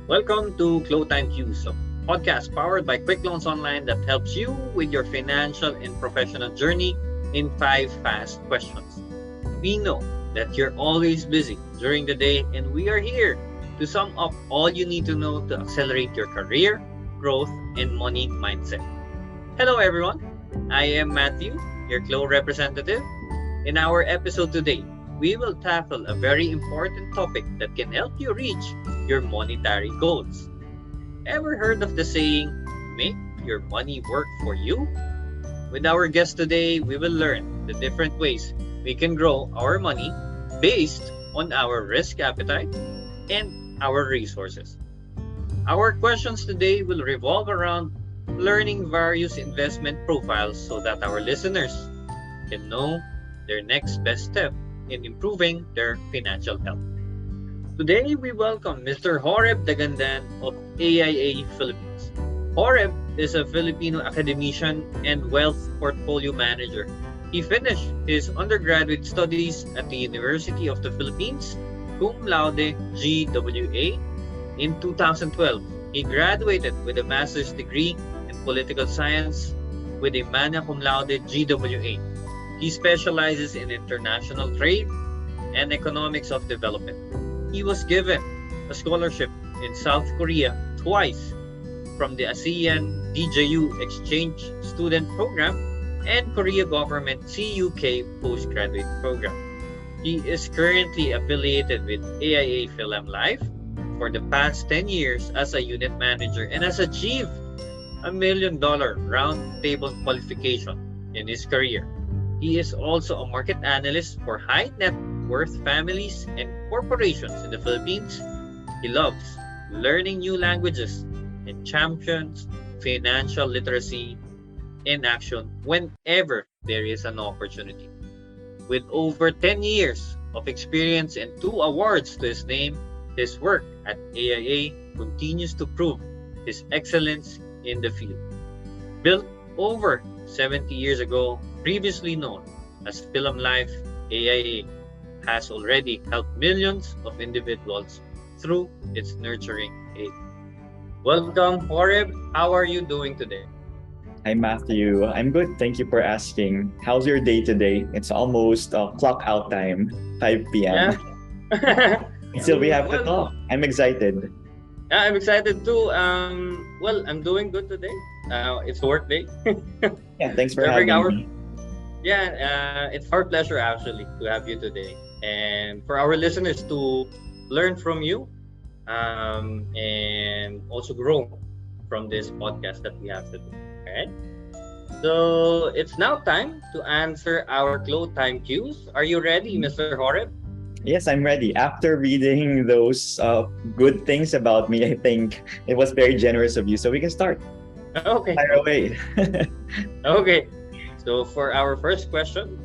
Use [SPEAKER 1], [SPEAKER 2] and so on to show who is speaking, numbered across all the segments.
[SPEAKER 1] Welcome to QLO Time Qs, a podcast powered by Quick Loans Online that helps you with your financial and professional journey in 5 fast questions. We know that you're always busy during the day, and we are here to sum up all you need to know to accelerate your career, growth, and money mindset. Hello, everyone. I am Matthew, your QLO representative. In our episode today, we will tackle a very important topic that can help you reach your monetary goals. Ever heard of the saying, make your money work for you? With our guest today, we will learn the different ways we can grow our money based on our risk appetite and our resources. Our questions today will revolve around learning various investment profiles so that our listeners can know their next best step in improving their financial health. Today, we welcome Mr. Horeb Dagandan of AIA Philippines. Horeb is a Filipino academician and wealth portfolio manager. He finished his undergraduate studies at the University of the Philippines, cum laude GWA, in 2012. He graduated with a master's degree in political science with a magna cum laude GWA. He specializes in international trade and economics of development. He was given a scholarship in South Korea twice from the ASEAN DJU Exchange Student Program and Korea Government CUK Postgraduate Program. He is currently affiliated with AIA Philam Life for the past 10 years as a unit manager and has achieved $1 million round table qualification in his career. He is also a market analyst for high net worth families and corporations in the Philippines. He loves learning new languages and champions financial literacy in action whenever there is an opportunity. With over 10 years of experience and 2 awards to his name, his work at AIA continues to prove his excellence in the field. Built over 70 years ago, previously known as Philam Life, AIA has already helped millions of individuals through its nurturing aid. Welcome, Horeb. How are you doing today?
[SPEAKER 2] Hi, Matthew. I'm good. Thank you for asking. How's your day today? It's almost clock out time, 5 p.m.
[SPEAKER 1] Yeah.
[SPEAKER 2] Still, we have to
[SPEAKER 1] Well,
[SPEAKER 2] talk. I'm excited.
[SPEAKER 1] yeah, I'm excited too. I'm doing good today. It's a work day.
[SPEAKER 2] Yeah, thanks for
[SPEAKER 1] Serving
[SPEAKER 2] having
[SPEAKER 1] our
[SPEAKER 2] me.
[SPEAKER 1] It's our pleasure actually to have you today, and for our listeners to learn from you, and also grow from this podcast that we have today. Okay, so it's now time to answer our QLO Time Qs. Are you ready, Mr. Horeb?
[SPEAKER 2] Yes, I'm ready. After reading those good things about me, I think it was very generous of you. So we can start.
[SPEAKER 1] Okay,
[SPEAKER 2] Fire away.
[SPEAKER 1] okay. So for our first question,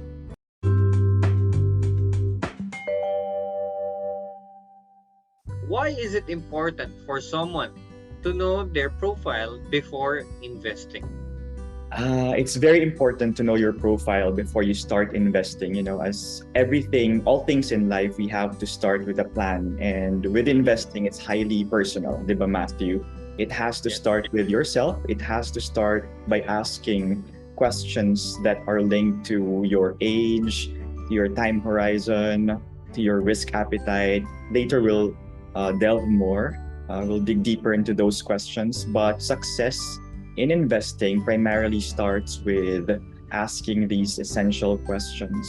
[SPEAKER 1] why is it important for someone to know their profile before investing?
[SPEAKER 2] It's very important to know your profile before you start investing. As everything, all things in life, we have to start with a plan. And with investing, it's highly personal, di ba, Matthew? It has to
[SPEAKER 1] Yes.
[SPEAKER 2] start with yourself. It has to start by asking questions that are linked to your age, to your time horizon, to your risk appetite. Later, we'll delve more. We'll dig deeper into those questions. But success in investing primarily starts with asking these essential questions.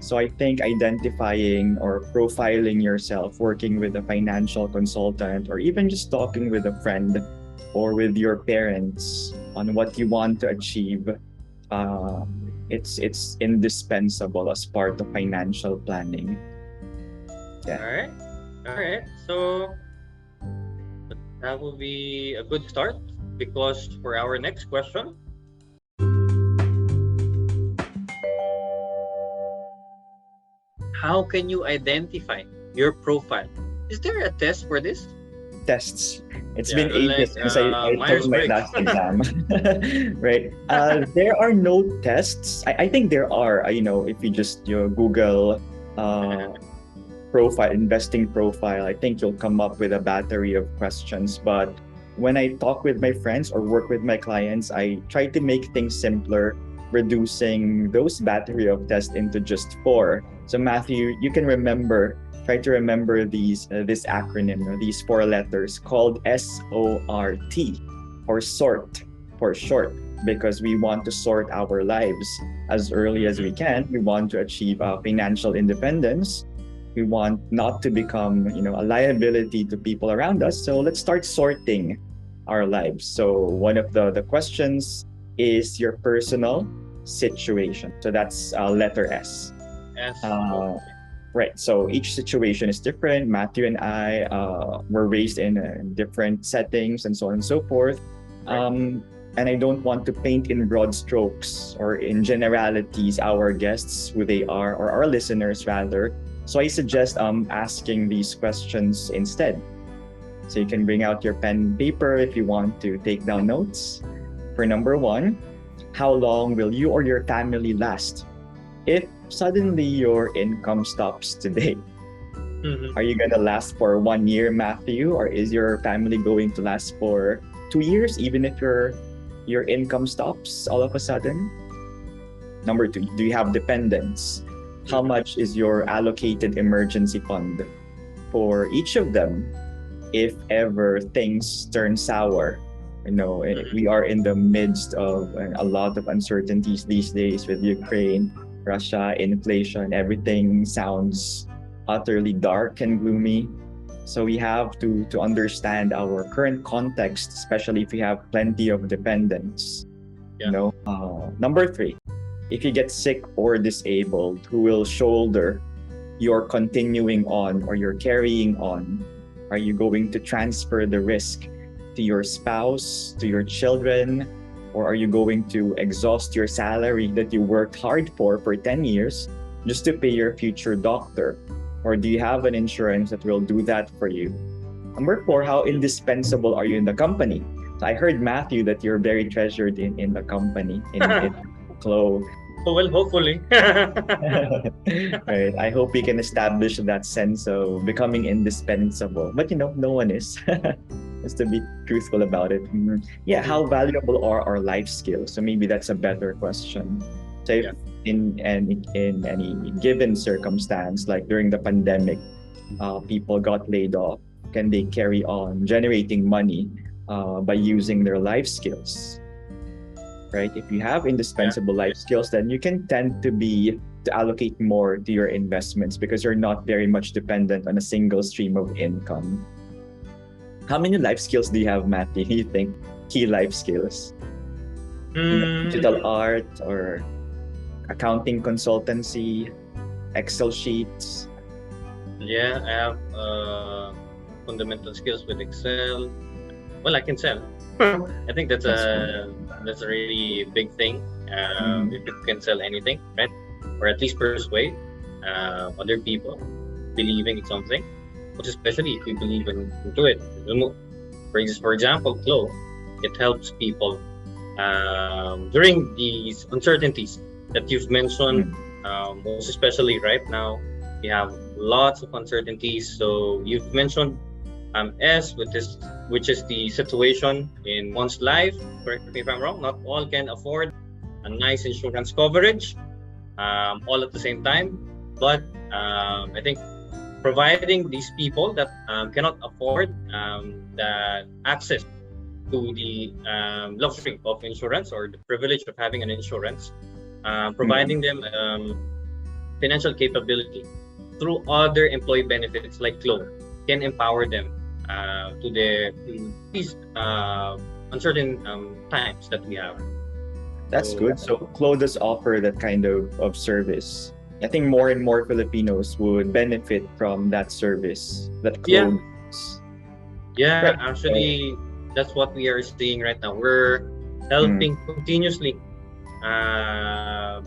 [SPEAKER 2] So I think identifying or profiling yourself, working with a financial consultant, or even just talking with a friend or with your parents on what you want to achieve, it's indispensable as part of financial planning. Yeah.
[SPEAKER 1] All right. So that will be a good start because for our next question, how can you identify your profile? Is there a test for this?
[SPEAKER 2] Tests. It's
[SPEAKER 1] Yeah,
[SPEAKER 2] been ages
[SPEAKER 1] like
[SPEAKER 2] since I took my
[SPEAKER 1] Myers-Briggs.
[SPEAKER 2] last exam. Right. There are no tests. I think there are, if you just Google profile, investing profile, I think you'll come up with a battery of questions. But when I talk with my friends or work with my clients, I try to make things simpler, reducing those battery of tests into just four. So Matthew, you can try to remember this acronym or these four letters called SORT, or SORT for short, because we want to sort our lives as early as we can. We want to achieve financial independence. We want not to become, a liability to people around us. So let's start sorting our lives. So one of the questions is your personal situation. So that's letter S.
[SPEAKER 1] Yes.
[SPEAKER 2] Right. So each situation is different. Matthew and I were raised in different settings and so on and so forth.
[SPEAKER 1] Right.
[SPEAKER 2] And I don't want to paint in broad strokes or in generalities our guests, who they are, or our listeners rather. So I suggest asking these questions instead. So you can bring out your pen and paper if you want to take down notes. For number one, how long will you or your family last if suddenly your income stops today? Are you going to last for 1 year, Matthew, or is your family going to last for 2 years, even if your income stops all of a sudden? Number two, do you have dependents? How much is your allocated emergency fund for each of them if ever things turn sour? We are in the midst of a lot of uncertainties these days with Ukraine, Russia, inflation. Everything sounds utterly dark and gloomy. So we have to understand our current context, especially if we have plenty of dependents.
[SPEAKER 1] Yeah.
[SPEAKER 2] Number three, if you get sick or disabled, who will shoulder your continuing on or your carrying on? Are you going to transfer the risk to your spouse, to your children, or are you going to exhaust your salary that you worked hard for 10 years just to pay your future doctor? Or do you have an insurance that will do that for you? Number four, how indispensable are you in the company? So I heard, Matthew, that you're very treasured in the company, in QLO.
[SPEAKER 1] Well, hopefully.
[SPEAKER 2] Right. I hope we can establish that sense of becoming indispensable. But no one is. Just to be truthful about it. Yeah, how valuable are our life skills? So maybe that's a better question. So if in any given circumstance, like during the pandemic, people got laid off, can they carry on generating money by using their life skills? Right? If you have indispensable life skills, then you can tend to allocate more to your investments because you're not very much dependent on a single stream of income. How many life skills do you have, Matthew? Do you think key life skills? Digital art or accounting consultancy, Excel sheets?
[SPEAKER 1] Yeah, I have fundamental skills with Excel. Well, I can sell. I think that's a really big thing. If you can sell anything, right? Or at least persuade other people believing in something, but especially if you believe into it. For example, QLO, it helps people during these uncertainties that you've mentioned. Most especially right now, we have lots of uncertainties. So you've mentioned S, which is the situation in one's life. Correct me if I'm wrong. Not all can afford a nice insurance coverage all at the same time. But I think providing these people that cannot afford the access to the luxury of insurance or the privilege of having an insurance, providing them financial capability through other employee benefits like QLO can empower them to these uncertain times that we have.
[SPEAKER 2] That's good. So QLO does offer that kind of service. I think more and more Filipinos would benefit from that service that QLO does.
[SPEAKER 1] Yeah,
[SPEAKER 2] Right.
[SPEAKER 1] actually, that's what we are seeing right now. We're helping continuously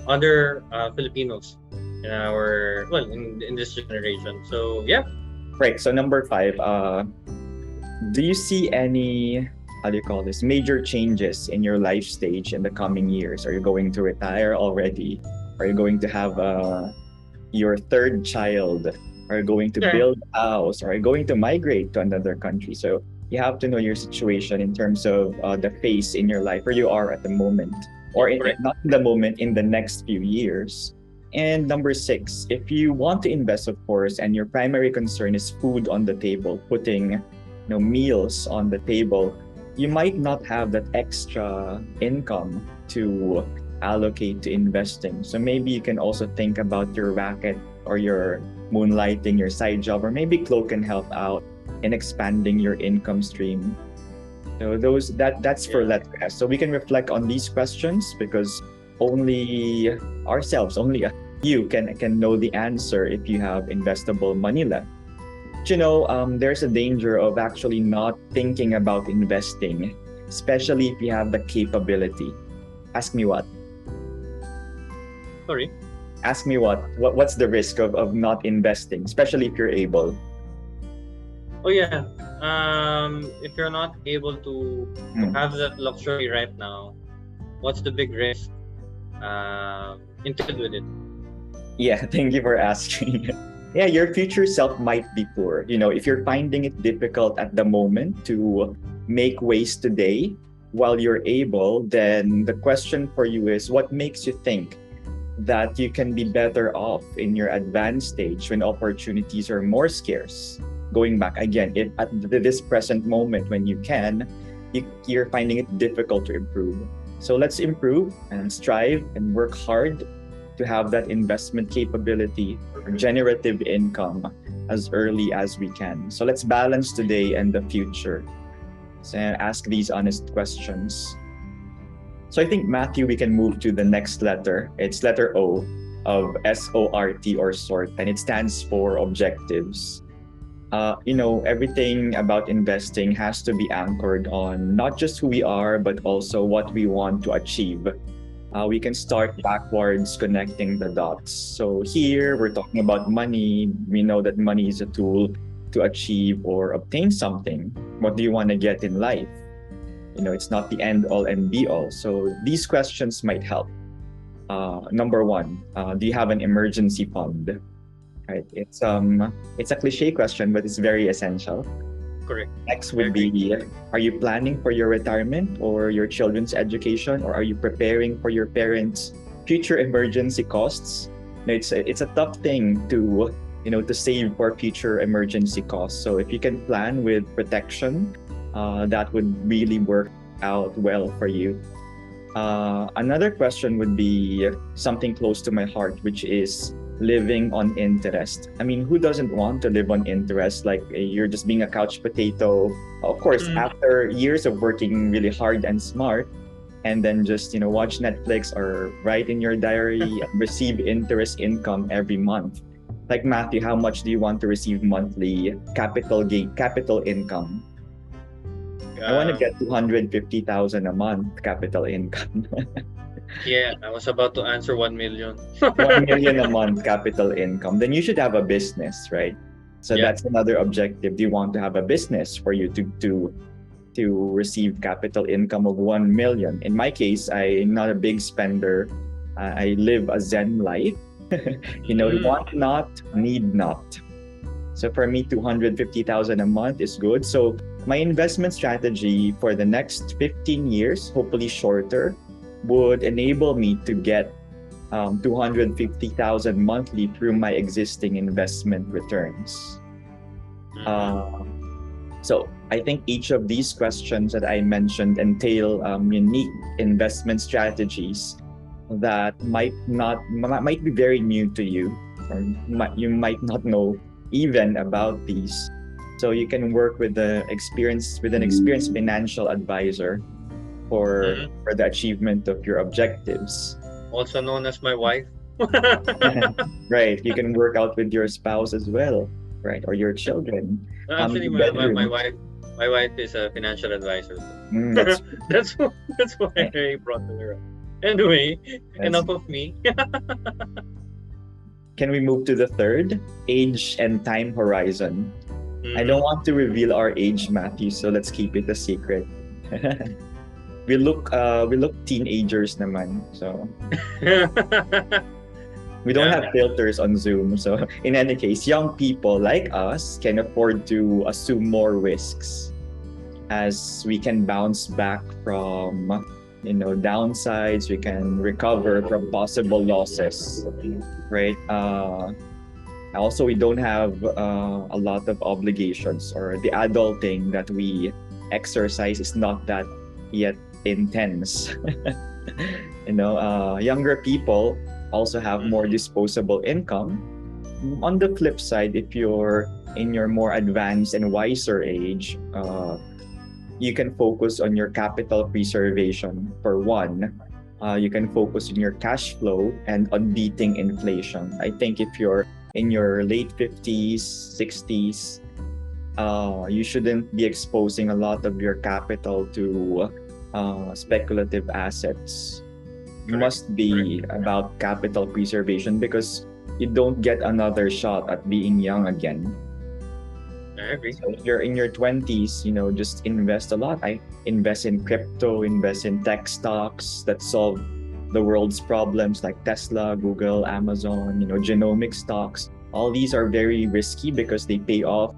[SPEAKER 1] other Filipinos in this generation. So yeah.
[SPEAKER 2] Right. So number 5, do you see any, major changes in your life stage in the coming years? Are you going to retire already? Are you going to have your third child are going to
[SPEAKER 1] Okay.
[SPEAKER 2] build a house, or are going to migrate to another country. So you have to know your situation in terms of the phase in your life where you are at the moment, or
[SPEAKER 1] Correct.
[SPEAKER 2] not in the moment, in the next few years. And number six, if you want to invest, of course, and your primary concern is food on the table, putting meals on the table, you might not have that extra income to allocate to investing. So maybe you can also think about your racket or your moonlighting, your side job, or maybe Clo can help out in expanding your income stream. So that's for
[SPEAKER 1] Yeah.
[SPEAKER 2] letter S. So we can reflect on these questions because only ourselves, only you can know the answer if you have investable money left. But there's a danger of actually not thinking about investing, especially if you have the capability. Ask me what?
[SPEAKER 1] Sorry.
[SPEAKER 2] Ask me what? What's the risk of not investing, especially if you're able?
[SPEAKER 1] Oh yeah. If you're not able to have that luxury right now, what's the big risk entailed with it?
[SPEAKER 2] Yeah, thank you for asking. Yeah, your future self might be poor. If you're finding it difficult at the moment to make ways today while you're able, then the question for you is, what makes you think that you can be better off in your advanced stage when opportunities are more scarce? Going back again, if at this present moment when you can, you're finding it difficult to improve. So let's improve and strive and work hard to have that investment capability or generative income as early as we can. So let's balance today and the future. So ask these honest questions. So I think, Matthew, we can move to the next letter. It's letter O of SORT, or sort, and it stands for objectives. Everything about investing has to be anchored on not just who we are, but also what we want to achieve. We can start backwards, connecting the dots. So here we're talking about money. We know that money is a tool to achieve or obtain something. What do you want to get in life? It's not the end all and be all. So these questions might help. Number one, do you have an emergency fund? Right. It's a cliche question, but it's very essential.
[SPEAKER 1] Correct.
[SPEAKER 2] Next would be, are you planning for your retirement or your children's education, or are you preparing for your parents' future emergency costs? It's a tough thing to save for future emergency costs. So if you can plan with protection, that would really work out well for you. Another question would be something close to my heart, which is living on interest. I mean, who doesn't want to live on interest? Like, you're just being a couch potato. Of course, after years of working really hard and smart, and then just watch Netflix or write in your diary and receive interest income every month. Like, Matthew, how much do you want to receive monthly capital income? I want to get 250,000 a month capital income.
[SPEAKER 1] Yeah, I was about to answer 1 million.
[SPEAKER 2] 1 million a month capital income. Then you should have a business, right? So that's another objective. Do you want to have a business for you to receive capital income of 1 million? In my case, I'm not a big spender. I live a Zen life. Want not, need not. So for me, 250,000 a month is good. So my investment strategy for the next 15 years, hopefully shorter, would enable me to get 250,000 monthly through my existing investment returns. So I think each of these questions that I mentioned entail unique investment strategies that might be very new to you, or you might not know even about these. So you can work with an experienced financial advisor for the achievement of your objectives.
[SPEAKER 1] Also known as my wife.
[SPEAKER 2] Right. You can work out with your spouse as well, right? Or your children.
[SPEAKER 1] Actually, my wife is a financial advisor. That's why I brought her up. Anyway, enough of me.
[SPEAKER 2] Can we move to the third? Age and time horizon. I don't want to reveal our age, Matthew, so let's keep it a secret. We look teenagers naman, so We don't
[SPEAKER 1] Yeah.
[SPEAKER 2] have filters on Zoom. So in any case, young people like us can afford to assume more risks as we can bounce back from downsides. We can recover from possible losses, right? Also, we don't have a lot of obligations, or the adulting that we exercise is not that yet intense. Younger people also have more disposable income. On the flip side, if you're in your more advanced and wiser age, you can focus on your capital preservation for one. You can focus on your cash flow and on beating inflation. I think if you're in your late 50s, 60s, you shouldn't be exposing a lot of your capital to speculative assets. You must be about capital preservation because you don't get another shot at being young again.
[SPEAKER 1] I agree.
[SPEAKER 2] So if you're in your 20s, just invest a lot. I invest in crypto, invest in tech stocks that solve the world's problems like Tesla, Google, Amazon, genomic stocks. All these are very risky because they pay off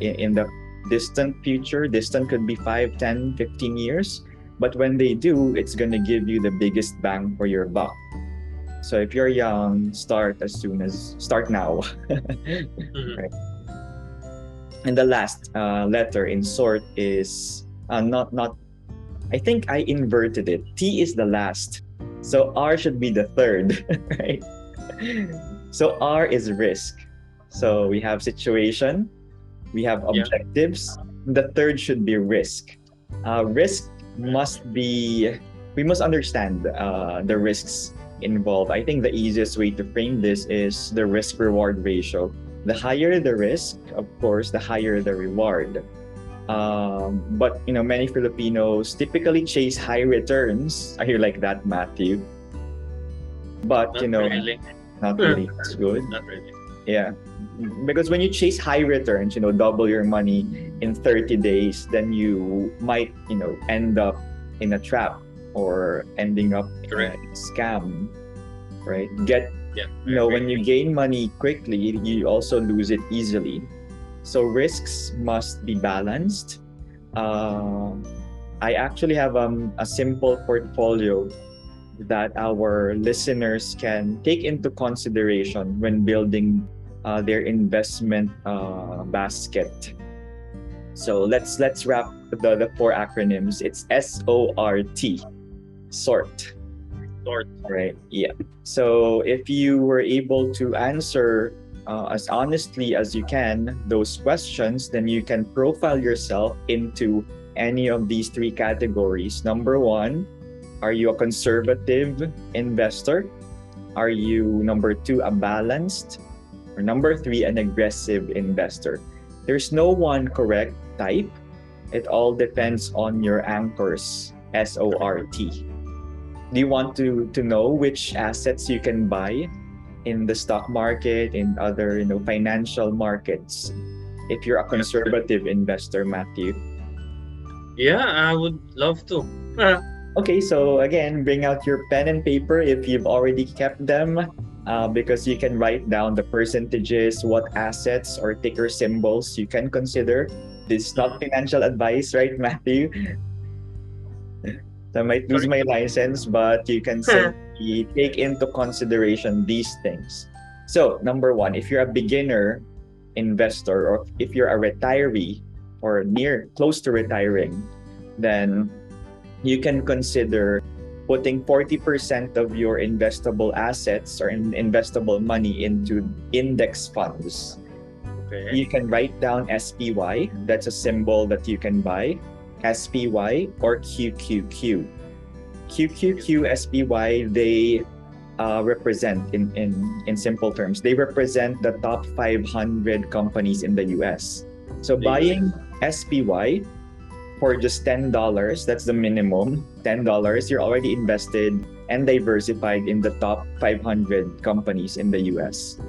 [SPEAKER 2] in the distant future. Distant could be 5, 10, 15 years. But when they do, it's going to give you the biggest bang for your buck. So if you're young, start now. Right. And the last letter in sort is not. I think I inverted it. T is the last, so R should be the third, right? So R is risk. So we have situation, we have objectives. The third should be risk. Risk we must understand the risks involved. I think the easiest way to frame this is the risk-reward ratio. The higher the risk, of course, the higher the reward. But many Filipinos typically chase high returns. Are you like that, Matthew? But
[SPEAKER 1] Not really.
[SPEAKER 2] not really. It's good.
[SPEAKER 1] Not really.
[SPEAKER 2] Yeah, because when you chase high returns, double your money in 30 days, then you might, end up in a trap or ending up in a scam, right? When you gain money quickly, you also lose it easily. So risks must be balanced. I actually have a simple portfolio that our listeners can take into consideration when building their investment basket. So let's wrap the 4 acronyms. It's SORT, sort.
[SPEAKER 1] Sort.
[SPEAKER 2] Right. Yeah. So if you were able to answer as honestly as you can those questions, then you can profile yourself into any of these 3 categories. Number 1, are you a conservative investor? Are you, number 2, a balanced? Or number 3, an aggressive investor? There's no one correct type. It all depends on your anchors, SORT. Do you want to know which assets you can buy in the stock market, in other financial markets, if you're a conservative investor, Matthew?
[SPEAKER 1] Yeah, I would love to.
[SPEAKER 2] Okay, so again, bring out your pen and paper if you've already kept them, because you can write down the percentages, what assets or ticker symbols you can consider. This is not financial advice, right, Matthew? I might lose my license, but you can simply take into consideration these things. So, number 1, if you're a beginner investor, or if you're a retiree or close to retiring, then you can consider putting 40% of your investable assets or investable money into index funds.
[SPEAKER 1] Okay.
[SPEAKER 2] You can write down SPY. That's a symbol that you can buy. SPY or QQQ. QQQ, SPY, they represent, in simple terms, they represent the top 500 companies in the US. So buying SPY for just $10, that's the minimum, $10, you're already invested and diversified in the top 500 companies in the US.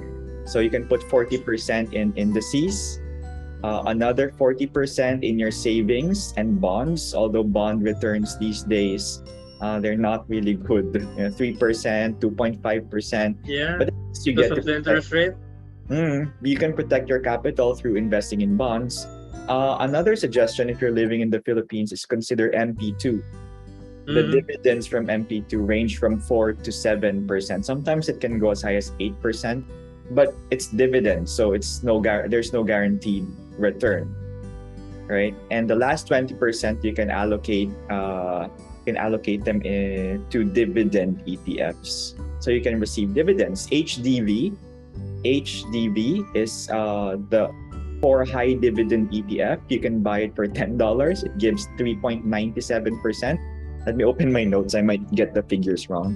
[SPEAKER 2] So you can put 40% in indices, another 40% in your savings and bonds, although bond returns these days They're not really good. 3%, 2.5%.
[SPEAKER 1] Yeah,
[SPEAKER 2] But at least you
[SPEAKER 1] because
[SPEAKER 2] get to
[SPEAKER 1] of the
[SPEAKER 2] protect.
[SPEAKER 1] interest rate.
[SPEAKER 2] You can protect your capital through investing in bonds. Another suggestion, if you're living in the Philippines, is consider MP2. The
[SPEAKER 1] Mm-hmm.
[SPEAKER 2] dividends from MP2 range from 4 to 7%. Sometimes it can go as high as 8%, but it's dividends, so there's no guaranteed return, right? And the last 20% you can allocate them to dividend ETFs, so you can receive dividends. HDV is the for high dividend ETF. You can buy it for $10. It gives 3.97%. Let me open my notes. I might get the figures wrong.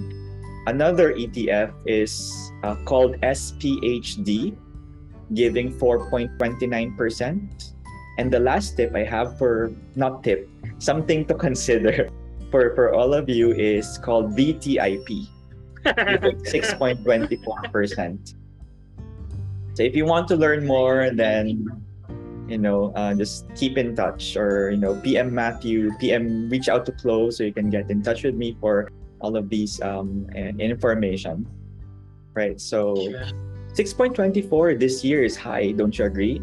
[SPEAKER 2] Another ETF is called SPHD, giving 4.29%. And the last tip I have not tip, something to consider for all of you is called VTIP, giving 6.24%. So if you want to learn more, then just keep in touch, or PM Matthew, reach out to Chloe so you can get in touch with me for all of these information. Right. So 6.24 this year is high, don't you agree?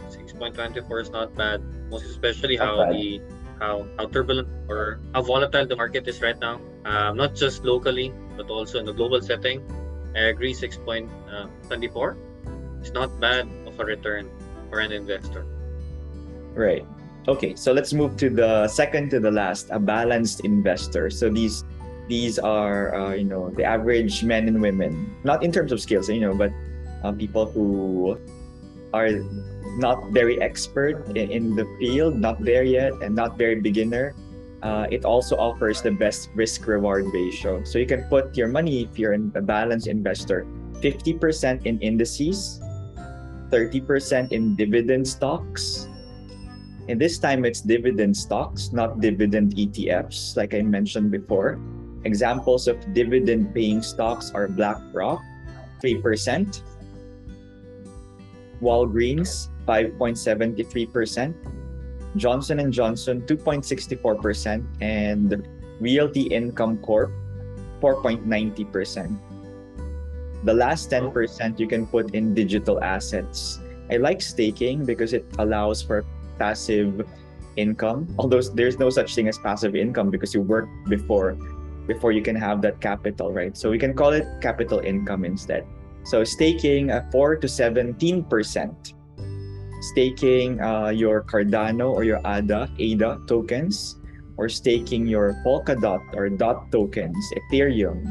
[SPEAKER 1] 6.24 is not bad, most especially
[SPEAKER 2] Not
[SPEAKER 1] how
[SPEAKER 2] bad.
[SPEAKER 1] how turbulent or how volatile the market is right now. Not just locally, but also in the global setting. I agree, 6.24 is not bad of a return for an investor.
[SPEAKER 2] Right. Okay, so let's move to the second to the last, a balanced investor. So these are the average men and women, not in terms of skills, but people who are not very expert in the field, not there yet, and not very beginner. It also offers the best risk-reward ratio. So you can put your money, if you're a balanced investor, 50% in indices, 30% in dividend stocks. And this time it's dividend stocks, not dividend ETFs, like I mentioned before. Examples of dividend-paying stocks are BlackRock, 3%, Walgreens, 5.73%, Johnson & Johnson, 2.64%, and Realty Income Corp, 4.90%. The last 10% you can put in digital assets. I like staking because it allows for passive income, although there's no such thing as passive income because you work before you can have that capital, right? So we can call it capital income instead. So staking 4 to 17%. Staking your Cardano or your ADA tokens, or staking your Polkadot or DOT tokens, Ethereum.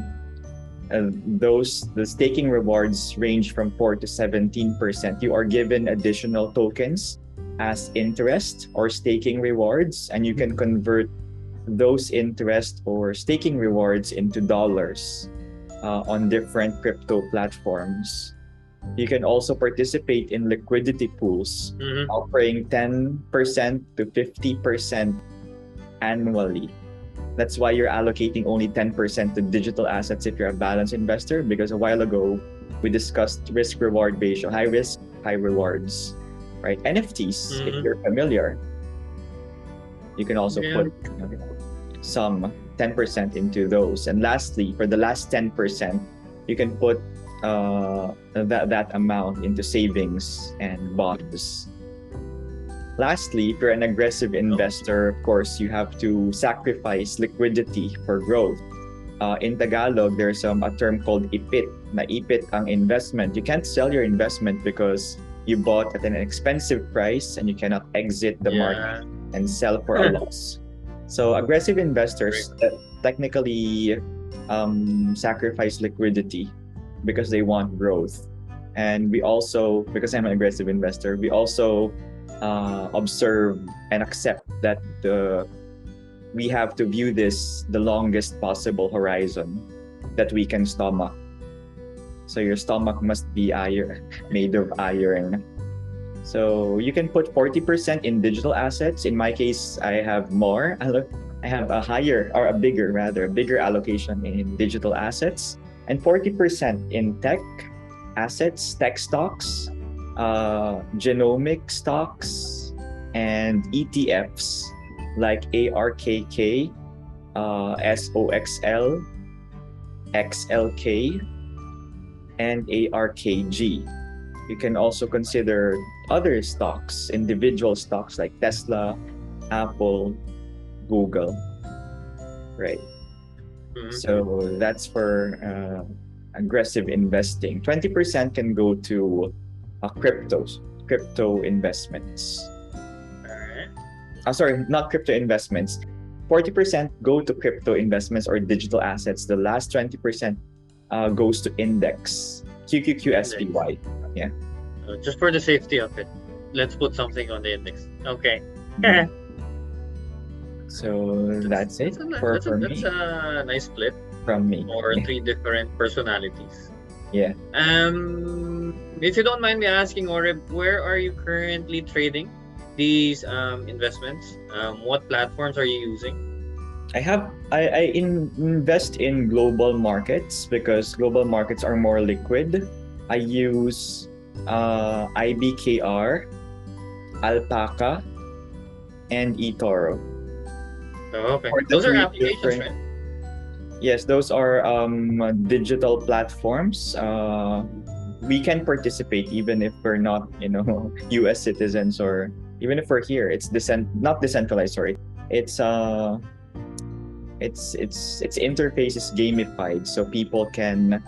[SPEAKER 2] The staking rewards range from 4 to 17%. You are given additional tokens as interest or staking rewards, and you can convert those interest or staking rewards into dollars on different crypto platforms. You can also participate in liquidity pools, offering 10% to 50% annually. That's why you're allocating only 10% to digital assets if you're a balanced investor, because a while ago we discussed risk-reward ratio, high risk, high rewards, right? NFTs, if you're familiar, you can also put some 10% into those. And lastly, for the last 10%, you can put that amount into savings and bonds. Lastly, if you're an aggressive investor, of course, you have to sacrifice liquidity for growth. In Tagalog, there's a term called ipit. Na ipit ang investment. You can't sell your investment because you bought at an expensive price and you cannot exit the market and sell for a loss. So aggressive investors technically sacrifice liquidity because they want growth. And we also, because I'm an aggressive investor, we also observe and accept that we have to view this the longest possible horizon that we can stomach. So your stomach must be made of iron. So you can put 40% in digital assets. In my case, I have more. I have a bigger allocation in digital assets, and 40% in tech assets, tech stocks, genomic stocks, and ETFs like ARKK, SOXL, XLK, and ARKG. You can also consider other stocks, individual stocks like Tesla, Apple, Google, right? So that's for aggressive investing. 20% can go to crypto investments. Sorry, not crypto investments. 40% go to crypto investments or digital assets. The last 20% goes to index, QQQSPY. Yeah.
[SPEAKER 1] Just for the safety of it, let's put something on the index. Okay.
[SPEAKER 2] So that's it
[SPEAKER 1] That's
[SPEAKER 2] for me.
[SPEAKER 1] That's a nice split
[SPEAKER 2] From me.
[SPEAKER 1] for three different personalities.
[SPEAKER 2] Yeah.
[SPEAKER 1] If you don't mind me asking, Oreb, where are you currently trading these investments? What platforms are you using?
[SPEAKER 2] I invest in global markets because global markets are more liquid. I use IBKR, Alpaca, and eToro.
[SPEAKER 1] Oh, okay. Those are applications, right?
[SPEAKER 2] Yes, those are digital platforms. We can participate even if we're not, U.S. citizens, or even if we're here. It's not decentralized. Sorry, its interface is gamified, so people can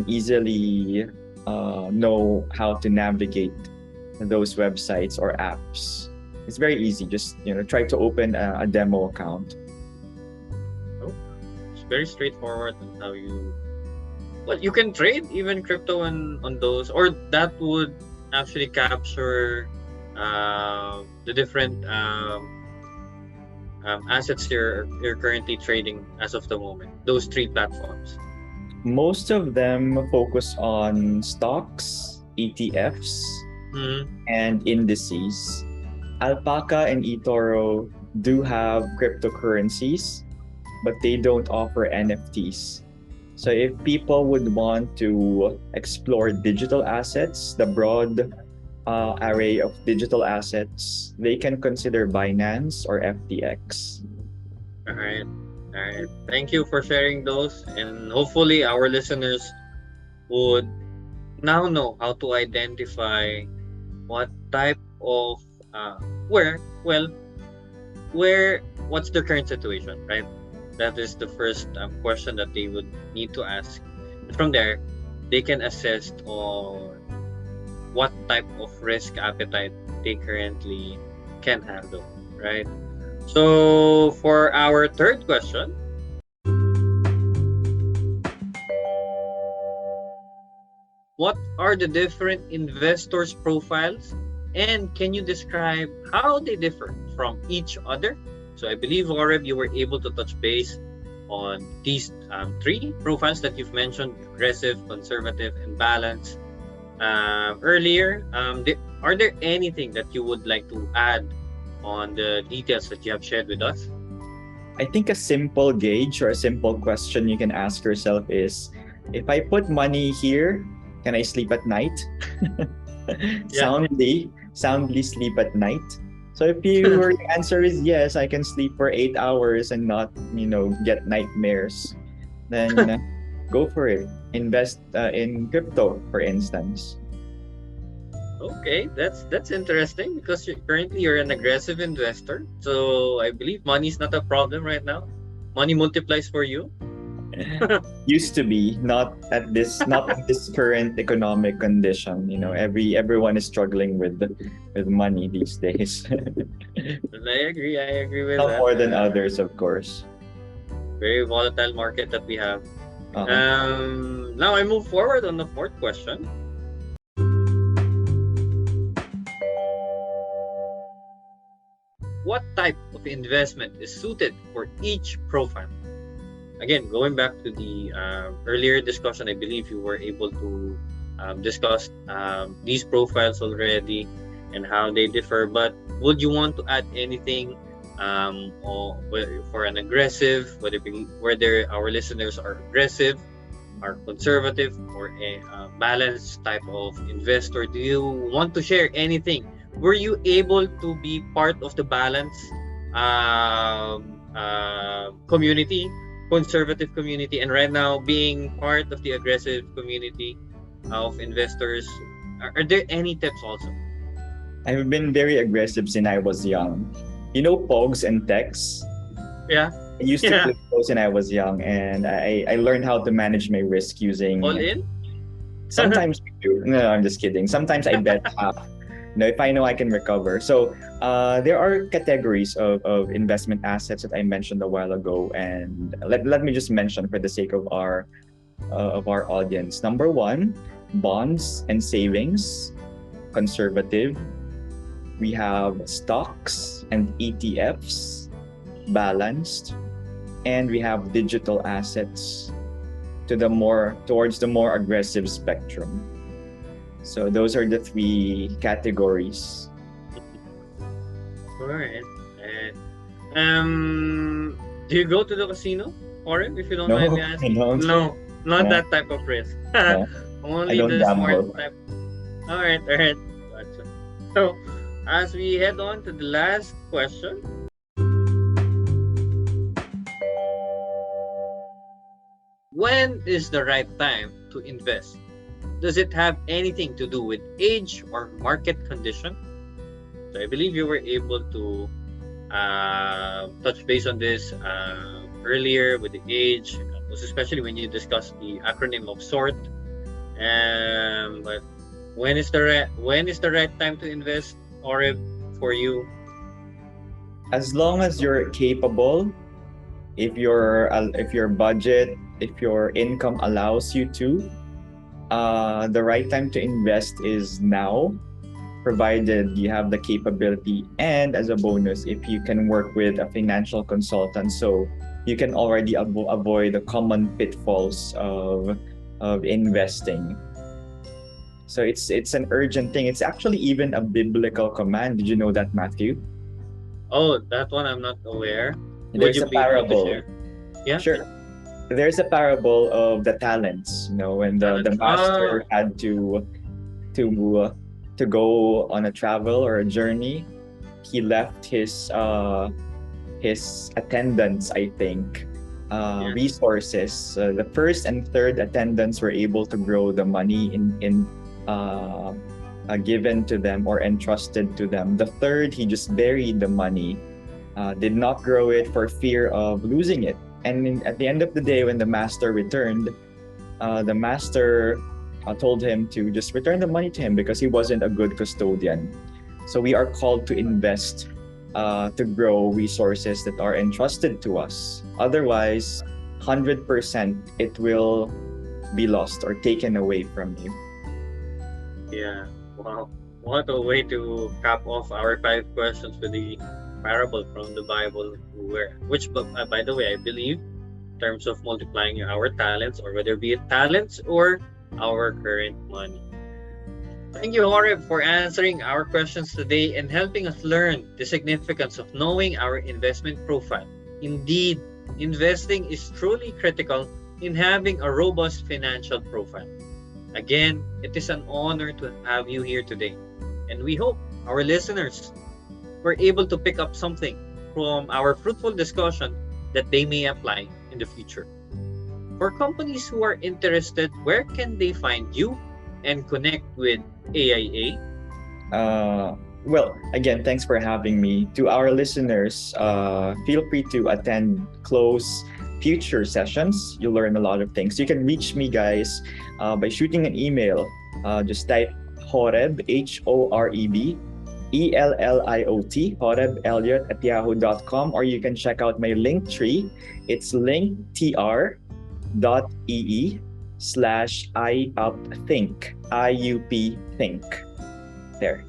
[SPEAKER 2] easily know how to navigate those websites or apps. It's very easy. Just try to open a demo account.
[SPEAKER 1] Very straightforward on how you can trade even crypto on those, or that would actually capture the different assets you're currently trading as of the moment, those three platforms.
[SPEAKER 2] Most of them focus on stocks, ETFs, and indices. Alpaca and eToro do have cryptocurrencies, but they don't offer NFTs. So if people would want to explore digital assets, the broad array of digital assets, they can consider Binance or FTX.
[SPEAKER 1] All right. Thank you for sharing those, and hopefully our listeners would now know how to identify what type of what's their current situation, right? That is the first question that they would need to ask. From there, they can assess on what type of risk appetite they currently can handle, right? So for our third question, what are the different investors' profiles, and can you describe how they differ from each other? So I believe, Horeb, you were able to touch base on these three profiles that you've mentioned: aggressive, conservative, and balanced earlier. Are there anything that you would like to add on the details that you have shared with us?
[SPEAKER 2] I think a simple gauge or a simple question you can ask yourself is, if I put money here, can I sleep at night? Soundly sleep at night. So if your answer is yes, I can sleep for 8 hours and not, get nightmares, then go for it. Invest in crypto, for instance.
[SPEAKER 1] Okay, that's interesting, because currently you're an aggressive investor. So I believe money is not a problem right now. Money multiplies for you.
[SPEAKER 2] Used to be, not in this current economic condition. Everyone is struggling with money these days.
[SPEAKER 1] I agree with
[SPEAKER 2] Some
[SPEAKER 1] that.
[SPEAKER 2] more than others, of course.
[SPEAKER 1] Very volatile market that we have. Now I move forward on the fourth question. What type of investment is suited for each profile? Again, going back to the earlier discussion, I believe you were able to discuss these profiles already and how they differ. But would you want to add anything or for an aggressive, whether our listeners are aggressive, are conservative, or a balanced type of investor? Do you want to share anything? Were you able to be part of the balance community, conservative community, and right now being part of the aggressive community of investors, are there any tips also?
[SPEAKER 2] I've been very aggressive since I was young. You know, Pogs and Techs?
[SPEAKER 1] Yeah,
[SPEAKER 2] I used to
[SPEAKER 1] yeah,
[SPEAKER 2] play those when I was young, and I learned how to manage my risk
[SPEAKER 1] all
[SPEAKER 2] using.
[SPEAKER 1] in.
[SPEAKER 2] Sometimes I do. No, I'm just kidding. Sometimes I bet half. If I know I can recover. So there are categories of investment assets that I mentioned a while ago, and let me just mention for the sake of our audience. Number one, bonds and savings, conservative. We have stocks and ETFs, balanced, and we have digital assets towards the more aggressive spectrum. So those are the three categories.
[SPEAKER 1] All right. Do you go to the casino, or if you don't
[SPEAKER 2] No,
[SPEAKER 1] mind me
[SPEAKER 2] I
[SPEAKER 1] asking?
[SPEAKER 2] don't.
[SPEAKER 1] No, not
[SPEAKER 2] No,
[SPEAKER 1] that type of risk.
[SPEAKER 2] no, I
[SPEAKER 1] Only
[SPEAKER 2] don't
[SPEAKER 1] the smart
[SPEAKER 2] gamble.
[SPEAKER 1] type. All right, all right. Gotcha. So, as we head on to the last question, when is the right time to invest? Does it have anything to do with age or market condition? So, I believe you were able to touch base on this earlier with the age, most especially when you discussed the acronym of SORT. But when is the right time to invest, or for you?
[SPEAKER 2] As long as you're capable, if your budget, if your income allows you to, the right time to invest is now, provided you have the capability, and as a bonus, if you can work with a financial consultant, so you can already avoid the common pitfalls of investing. So it's an urgent thing. It's actually even a biblical command. Did you know that, Matthew?
[SPEAKER 1] Oh, that one I'm not aware. Would
[SPEAKER 2] There's
[SPEAKER 1] you
[SPEAKER 2] a
[SPEAKER 1] be able to
[SPEAKER 2] parable.
[SPEAKER 1] share? Yeah,
[SPEAKER 2] Sure. There's a parable of the talents. When the
[SPEAKER 1] talents. Ah,
[SPEAKER 2] master had to to go on a travel or a journey, he left his attendants, I think,
[SPEAKER 1] yeah,
[SPEAKER 2] resources. The first and third attendants were able to grow the money in uh, given to them or entrusted to them. The third, he just buried the money, did not grow it for fear of losing it. And at the end of the day, when the master returned, the master told him to just return the money to him because he wasn't a good custodian. So we are called to invest to grow resources that are entrusted to us. Otherwise, 100% it will be lost or taken away from you.
[SPEAKER 1] yeah. Wow, what a way to cap off our 5 questions with the parable from the Bible, which, by the way, I believe, in terms of multiplying our talents, or whether be it talents or our current money. Thank you, Horeb, for answering our questions today and helping us learn the significance of knowing our investment profile. Indeed, investing is truly critical in having a robust financial profile. Again, it is an honor to have you here today, and we hope our listeners were able to pick up something from our fruitful discussion that they may apply in the future. For companies who are interested, where can they find you and connect with AIA?
[SPEAKER 2] Well, again, thanks for having me. To our listeners, feel free to attend close future sessions. You'll learn a lot of things. You can reach me, guys, by shooting an email. Just type Horeb, HOREB, ELLIOT, Horeb Elliot at yahoo.com, or you can check out my link tree. It's linktr.ee/IUPthink, IUP think. There.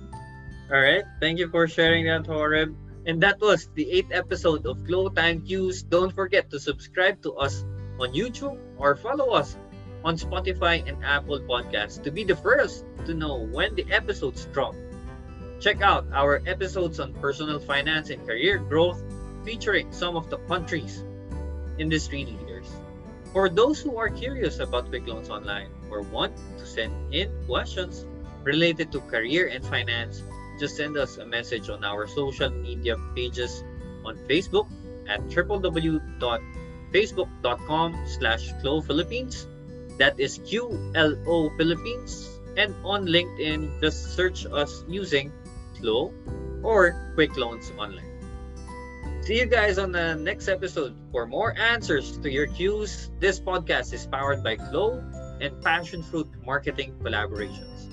[SPEAKER 1] All right. Thank you for sharing that, Horeb. And that was the 8th episode of QLO Time Qs. Don't forget to subscribe to us on YouTube or follow us on Spotify and Apple Podcasts to be the first to know when the episodes drop. Check out our episodes on personal finance and career growth, featuring some of the country's industry leaders. For those who are curious about Quick Loans Online or want to send in questions related to career and finance, just send us a message on our social media pages on Facebook, at www.facebook.com/QLO Philippines. That is QLO Philippines. And on LinkedIn, just search us using QLO or Quick Loans Online. See you guys on the next episode for more answers to your Qs. This podcast is powered by QLO and Passion Fruit Marketing Collaborations.